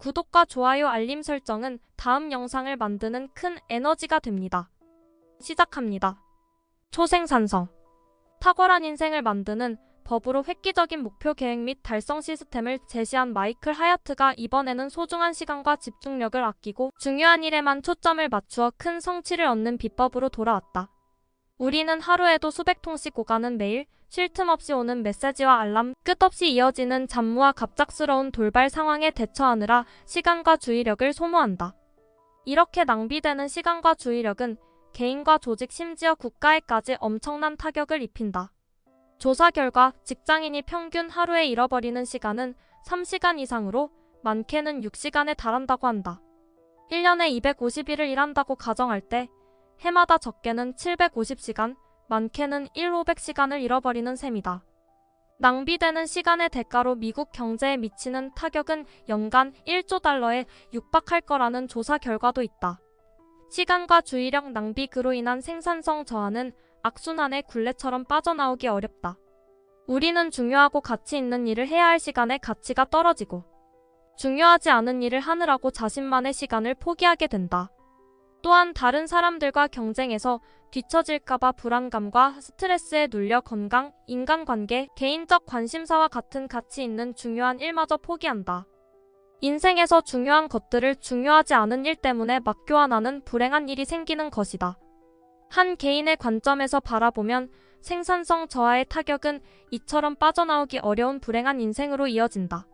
구독과 좋아요 알림 설정은 다음 영상을 만드는 큰 에너지가 됩니다. 시작합니다. 초생산성. 탁월한 인생을 만드는 법으로 획기적인 목표 계획 및 달성 시스템을 제시한 마이클 하야트가 이번에는 소중한 시간과 집중력을 아끼고 중요한 일에만 초점을 맞추어 큰 성취를 얻는 비법으로 돌아왔다. 우리는 하루에도 수백 통씩 오가는 메일, 쉴 틈 없이 오는 메시지와 알람, 끝없이 이어지는 잡무와 갑작스러운 돌발 상황에 대처하느라 시간과 주의력을 소모한다. 이렇게 낭비되는 시간과 주의력은 개인과 조직 심지어 국가에까지 엄청난 타격을 입힌다. 조사 결과 직장인이 평균 하루에 잃어버리는 시간은 3시간 이상으로 많게는 6시간에 달한다고 한다. 1년에 250일을 일한다고 가정할 때 해마다 적게는 750시간, 많게는 1,500시간을 잃어버리는 셈이다. 낭비되는 시간의 대가로 미국 경제에 미치는 타격은 연간 1조 달러에 육박할 거라는 조사 결과도 있다. 시간과 주의력 낭비 그로 인한 생산성 저하는 악순환의 굴레처럼 빠져나오기 어렵다. 우리는 중요하고 가치 있는 일을 해야 할 시간의 가치가 떨어지고 중요하지 않은 일을 하느라고 자신만의 시간을 포기하게 된다. 또한 다른 사람들과 경쟁에서 뒤처질까봐 불안감과 스트레스에 눌려 건강, 인간관계, 개인적 관심사와 같은 가치 있는 중요한 일마저 포기한다. 인생에서 중요한 것들을 중요하지 않은 일 때문에 막교환하는 불행한 일이 생기는 것이다. 한 개인의 관점에서 바라보면 생산성 저하의 타격은 이처럼 빠져나오기 어려운 불행한 인생으로 이어진다.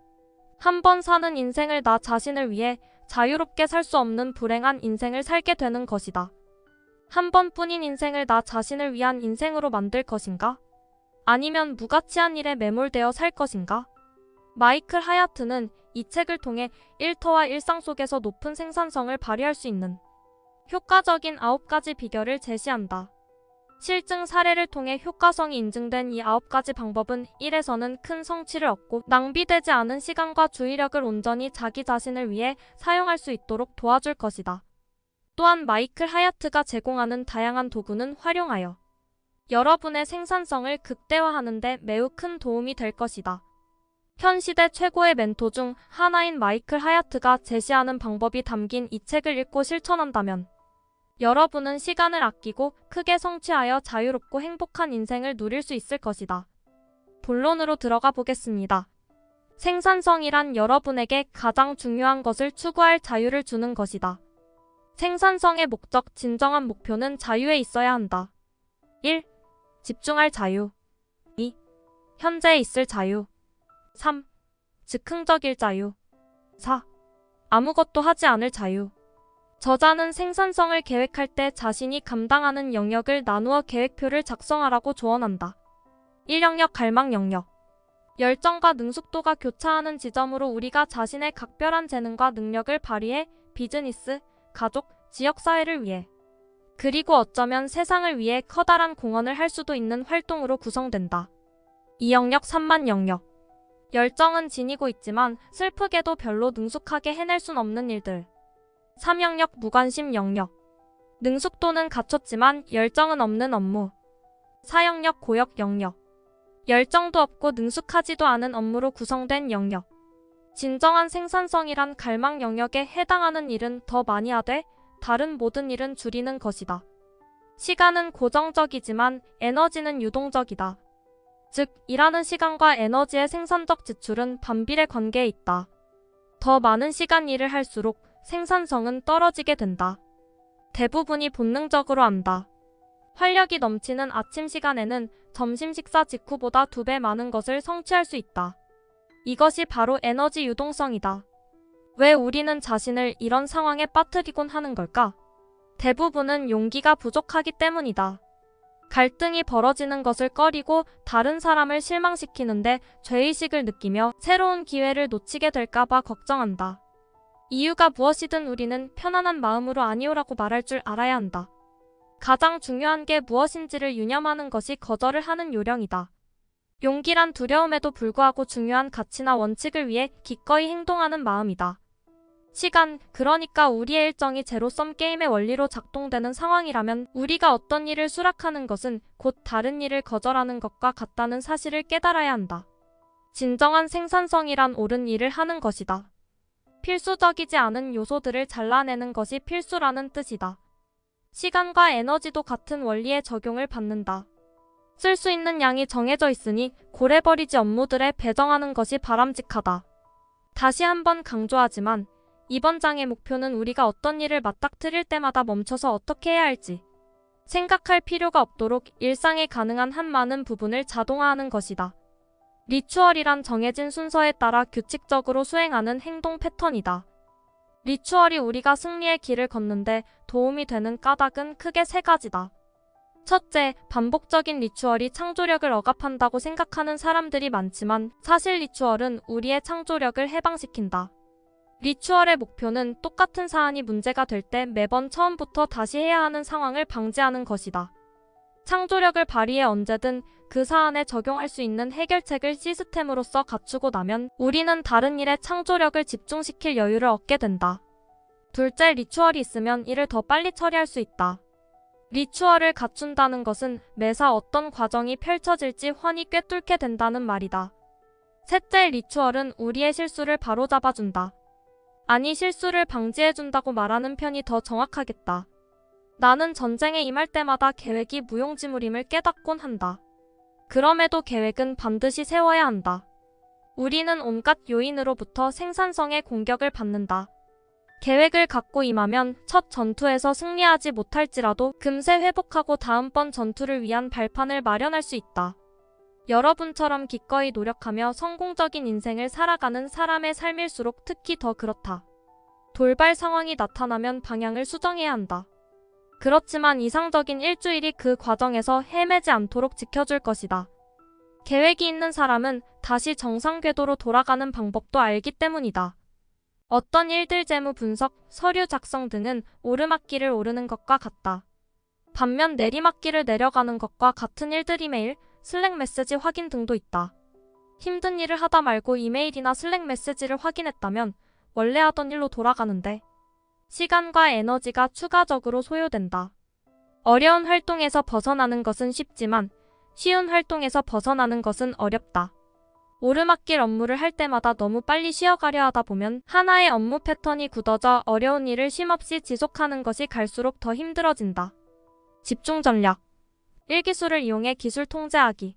한 번 사는 인생을 나 자신을 위해 자유롭게 살 수 없는 불행한 인생을 살게 되는 것이다. 한 번뿐인 인생을 나 자신을 위한 인생으로 만들 것인가? 아니면 무가치한 일에 매몰되어 살 것인가? 마이클 하야트는 이 책을 통해 일터와 일상 속에서 높은 생산성을 발휘할 수 있는 효과적인 9가지 비결을 제시한다. 실증 사례를 통해 효과성이 인증된 이 9가지 방법은 일에서는 큰 성취를 얻고 낭비되지 않은 시간과 주의력을 온전히 자기 자신을 위해 사용할 수 있도록 도와줄 것이다. 또한 마이클 하야트가 제공하는 다양한 도구는 활용하여 여러분의 생산성을 극대화하는 데 매우 큰 도움이 될 것이다. 현 시대 최고의 멘토 중 하나인 마이클 하야트가 제시하는 방법이 담긴 이 책을 읽고 실천한다면 여러분은 시간을 아끼고 크게 성취하여 자유롭고 행복한 인생을 누릴 수 있을 것이다. 본론으로 들어가 보겠습니다. 생산성이란 여러분에게 가장 중요한 것을 추구할 자유를 주는 것이다. 생산성의 목적, 진정한 목표는 자유에 있어야 한다. 1. 집중할 자유. 2. 현재에 있을 자유. 3. 즉흥적일 자유. 4. 아무것도 하지 않을 자유. 저자는 생산성을 계획할 때 자신이 감당하는 영역을 나누어 계획표를 작성하라고 조언한다. 1영역 갈망 영역. 열정과 능숙도가 교차하는 지점으로 우리가 자신의 각별한 재능과 능력을 발휘해 비즈니스, 가족, 지역사회를 위해 그리고 어쩌면 세상을 위해 커다란 공헌을 할 수도 있는 활동으로 구성된다. 2영역 산만 영역. 열정은 지니고 있지만 슬프게도 별로 능숙하게 해낼 순 없는 일들. 3영역 무관심 영역. 능숙도는 갖췄지만 열정은 없는 업무. 4영역 고역 영역. 열정도 없고 능숙하지도 않은 업무로 구성된 영역. 진정한 생산성이란 갈망 영역에 해당하는 일은 더 많이 하되 다른 모든 일은 줄이는 것이다. 시간은 고정적이지만 에너지는 유동적이다. 즉, 일하는 시간과 에너지의 생산적 지출은 반비례 관계에 있다. 더 많은 시간 일을 할수록 생산성은 떨어지게 된다. 대부분이 본능적으로 한다. 활력이 넘치는 아침 시간에는 점심 식사 직후보다 2배 많은 것을 성취할 수 있다. 이것이 바로 에너지 유동성이다. 왜 우리는 자신을 이런 상황에 빠뜨리곤 하는 걸까? 대부분은 용기가 부족하기 때문이다. 갈등이 벌어지는 것을 꺼리고 다른 사람을 실망시키는데 죄의식을 느끼며 새로운 기회를 놓치게 될까봐 걱정한다. 이유가 무엇이든 우리는 편안한 마음으로 아니오라고 말할 줄 알아야 한다. 가장 중요한 게 무엇인지를 유념하는 것이 거절을 하는 요령이다. 용기란 두려움에도 불구하고 중요한 가치나 원칙을 위해 기꺼이 행동하는 마음이다. 시간, 그러니까 우리의 일정이 제로섬 게임의 원리로 작동되는 상황이라면 우리가 어떤 일을 수락하는 것은 곧 다른 일을 거절하는 것과 같다는 사실을 깨달아야 한다. 진정한 생산성이란 옳은 일을 하는 것이다. 필수적이지 않은 요소들을 잘라내는 것이 필수라는 뜻이다. 시간과 에너지도 같은 원리의 적용을 받는다. 쓸 수 있는 양이 정해져 있으니 고래버리지 업무들에 배정하는 것이 바람직하다. 다시 한번 강조하지만 이번 장의 목표는 우리가 어떤 일을 맞닥뜨릴 때마다 멈춰서 어떻게 해야 할지 생각할 필요가 없도록 일상에 가능한 한 많은 부분을 자동화하는 것이다. 리추얼이란 정해진 순서에 따라 규칙적으로 수행하는 행동 패턴이다. 리추얼이 우리가 승리의 길을 걷는데 도움이 되는 까닭은 크게 세 가지다. 첫째, 반복적인 리추얼이 창조력을 억압한다고 생각하는 사람들이 많지만 사실 리추얼은 우리의 창조력을 해방시킨다. 리추얼의 목표는 똑같은 사안이 문제가 될 때 매번 처음부터 다시 해야 하는 상황을 방지하는 것이다. 창조력을 발휘해 언제든 그 사안에 적용할 수 있는 해결책을 시스템으로서 갖추고 나면 우리는 다른 일에 창조력을 집중시킬 여유를 얻게 된다. 둘째, 리추얼이 있으면 일을 더 빨리 처리할 수 있다. 리추얼을 갖춘다는 것은 매사 어떤 과정이 펼쳐질지 훤히 꿰뚫게 된다는 말이다. 셋째, 리추얼은 우리의 실수를 바로잡아준다. 아니, 실수를 방지해준다고 말하는 편이 더 정확하겠다. 나는 전쟁에 임할 때마다 계획이 무용지물임을 깨닫곤 한다. 그럼에도 계획은 반드시 세워야 한다. 우리는 온갖 요인으로부터 생산성의 공격을 받는다. 계획을 갖고 임하면 첫 전투에서 승리하지 못할지라도 금세 회복하고 다음번 전투를 위한 발판을 마련할 수 있다. 여러분처럼 기꺼이 노력하며 성공적인 인생을 살아가는 사람의 삶일수록 특히 더 그렇다. 돌발 상황이 나타나면 방향을 수정해야 한다. 그렇지만 이상적인 일주일이 그 과정에서 헤매지 않도록 지켜줄 것이다. 계획이 있는 사람은 다시 정상 궤도로 돌아가는 방법도 알기 때문이다. 어떤 일들 재무 분석, 서류 작성 등은 오르막길을 오르는 것과 같다. 반면 내리막길을 내려가는 것과 같은 일들이 메일, 슬랙 메시지 확인 등도 있다. 힘든 일을 하다 말고 이메일이나 슬랙 메시지를 확인했다면 원래 하던 일로 돌아가는데 시간과 에너지가 추가적으로 소요된다. 어려운 활동에서 벗어나는 것은 쉽지만 쉬운 활동에서 벗어나는 것은 어렵다. 오르막길 업무를 할 때마다 너무 빨리 쉬어가려 하다 보면 하나의 업무 패턴이 굳어져 어려운 일을 쉼없이 지속하는 것이 갈수록 더 힘들어진다. 집중 전략. 1기술을 이용해 기술 통제하기.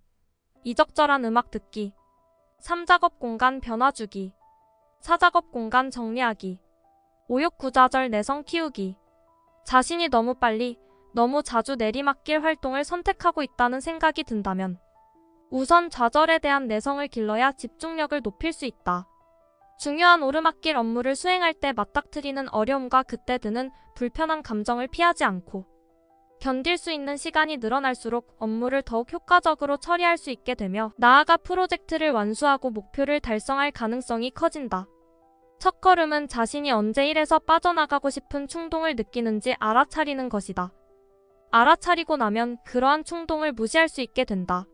이적절한 음악 듣기. 3작업 공간 변화 주기. 4작업 공간 정리하기. 5욕구좌절 내성 키우기. 자신이 너무 빨리, 너무 자주 내리막길 활동을 선택하고 있다는 생각이 든다면 우선 좌절에 대한 내성을 길러야 집중력을 높일 수 있다. 중요한 오르막길 업무를 수행할 때 맞닥뜨리는 어려움과 그때 드는 불편한 감정을 피하지 않고 견딜 수 있는 시간이 늘어날수록 업무를 더욱 효과적으로 처리할 수 있게 되며 나아가 프로젝트를 완수하고 목표를 달성할 가능성이 커진다. 첫걸음은 자신이 언제 일에서 빠져나가고 싶은 충동을 느끼는지 알아차리는 것이다. 알아차리고 나면 그러한 충동을 무시할 수 있게 된다.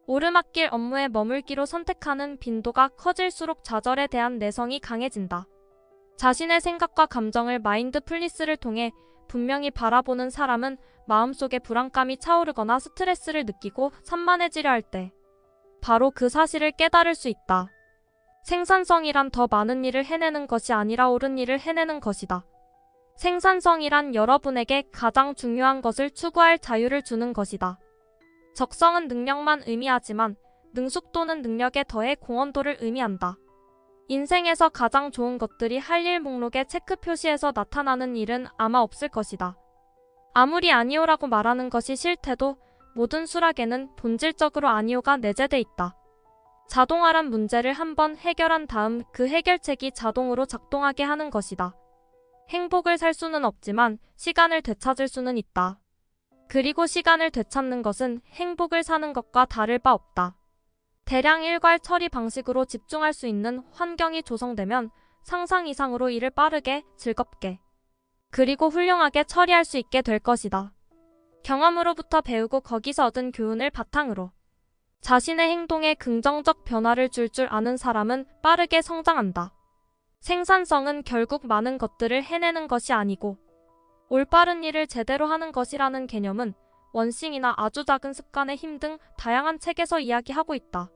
오르막길 업무에 머물기로 선택하는 빈도가 커질수록 좌절에 대한 내성이 강해진다. 자신의 생각과 감정을 마인드풀니스를 통해 분명히 바라보는 사람은 마음속에 불안감이 차오르거나 스트레스를 느끼고 산만해지려 할 때 바로 그 사실을 깨달을 수 있다. 생산성이란 더 많은 일을 해내는 것이 아니라 옳은 일을 해내는 것이다. 생산성이란 여러분에게 가장 중요한 것을 추구할 자유를 주는 것이다. 적성은 능력만 의미하지만 능숙도는 능력에 더해 공헌도를 의미한다. 인생에서 가장 좋은 것들이 할 일 목록의 체크 표시에서 나타나는 일은 아마 없을 것이다. 아무리 아니오라고 말하는 것이 싫대도 모든 수락에는 본질적으로 아니오가 내재돼 있다. 자동화란 문제를 한번 해결한 다음 그 해결책이 자동으로 작동하게 하는 것이다. 행복을 살 수는 없지만 시간을 되찾을 수는 있다. 그리고 시간을 되찾는 것은 행복을 사는 것과 다를 바 없다. 대량 일괄 처리 방식으로 집중할 수 있는 환경이 조성되면 상상 이상으로 일을 빠르게, 즐겁게, 그리고 훌륭하게 처리할 수 있게 될 것이다. 경험으로부터 배우고 거기서 얻은 교훈을 바탕으로 자신의 행동에 긍정적 변화를 줄 아는 사람은 빠르게 성장한다. 생산성은 결국 많은 것들을 해내는 것이 아니고 올바른 일을 제대로 하는 것이라는 개념은 원싱이나 아주 작은 습관의 힘 등 다양한 책에서 이야기하고 있다.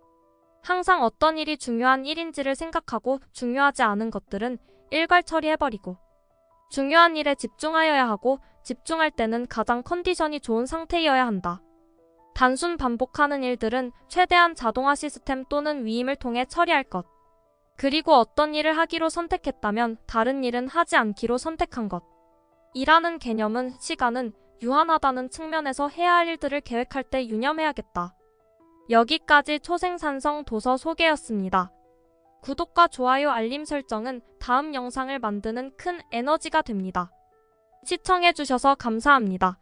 항상 어떤 일이 중요한 일인지를 생각하고 중요하지 않은 것들은 일괄 처리해버리고 중요한 일에 집중하여야 하고 집중할 때는 가장 컨디션이 좋은 상태여야 한다. 단순 반복하는 일들은 최대한 자동화 시스템 또는 위임을 통해 처리할 것. 그리고 어떤 일을 하기로 선택했다면 다른 일은 하지 않기로 선택한 것. 이라는 개념은 시간은 유한하다는 측면에서 해야 할 일들을 계획할 때 유념해야겠다. 여기까지 초생산성 도서 소개였습니다. 구독과 좋아요 알림 설정은 다음 영상을 만드는 큰 에너지가 됩니다. 시청해주셔서 감사합니다.